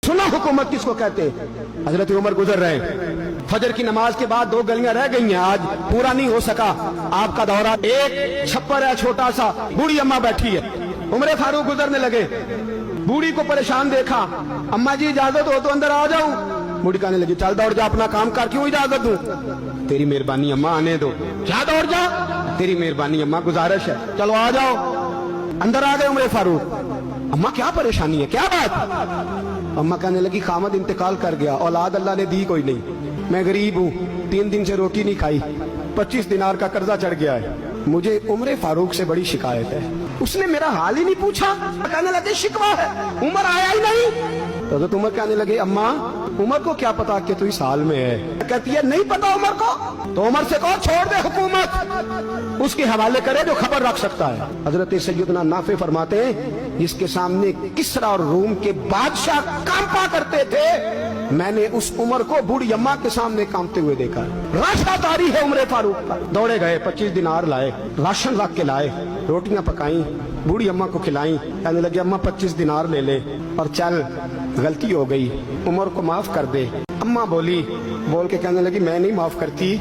सुना हुकूमत किसको कहते हैं। हजरत उमर गुजर रहे हैं, फजर की नमाज के बाद 2 गलियां रह गई हैं, आज पूरा नहीं हो सका आपका दौरा। एक छप्पर है छोटा सा, बूढ़ी अम्मा बैठी है, उमर फारूक गुजरने लगे, बूढ़ी को परेशान देखा, अम्मा जी इजाजत हो तो अंदर आ जाऊं। बूढ़ी कहने लगी चल दौड़ जा, अपना काम कर, क्यों इजाजत दूं? तेरी मेहरबानी अम्मा, आने दो। क्या दौड़ जा? तेरी मेहरबानी अम्मा, गुजारिश है, चलो आ जाओ। अंदर आ गए उमर फारूक। अम्मा क्या परेशानी है, क्या बात? अम्मा कहने लगी खामद इंतकाल कर गया, औलाद अल्लाह ने दी कोई नहीं, मैं गरीब हूँ, 3 दिन से रोटी नहीं खाई, 25 दिनार का कर्जा चढ़ गया है, मुझे उमर फारूक से बड़ी शिकायत है। उसने मेरा हाल ही नहीं पूछा। कहने लगे शिकवा है, उमर आया ही नहीं। तो उमर कहने लगे अम्मा उमर को क्या पता कि तू इस हाल में है? कहती है नहीं पता उमर को, तो उमर से कहो छोड़ दे हुकूमत, उसके हवाले करे जो खबर रख सकता है। हजरत सैयदना नाफे फरमाते हैं जिसके सामने किसरा और रूम के बादशाह कांपा करते थे, मैंने उस उमर को बूढ़ी अम्मा के सामने कांपते हुए देखा। राशदारी है उमर फारूक का। दौड़े गए, 25 दिनार लाए, राशन रख के लाए, रोटियां पकाई, बूढ़ी अम्मा को खिलाई। कहने लगे अम्मा 25 दिनार ले ले और चल, गलती हो गई, उमर को माफ कर दे। अम्मा बोली, बोल के कहने लगी मैं नहीं माफ करती,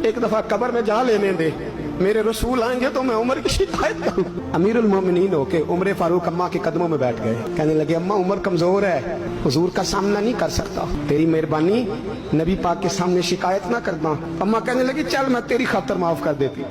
एक दफा कब्र में जा लेने दे, मेरे रसूल आएंगे तो मैं उमर की शिकायत करूं। अमीरुल मोमिनीन होके उमर फारूक अम्मा के कदमों में बैठ गए। कहने लगे अम्मा उमर कमजोर है, हुजूर का सामना नहीं कर सकता, तेरी मेहरबानी नबी पाक के सामने शिकायत ना करना। अम्मा कहने लगी चल मैं तेरी खातर माफ कर देती।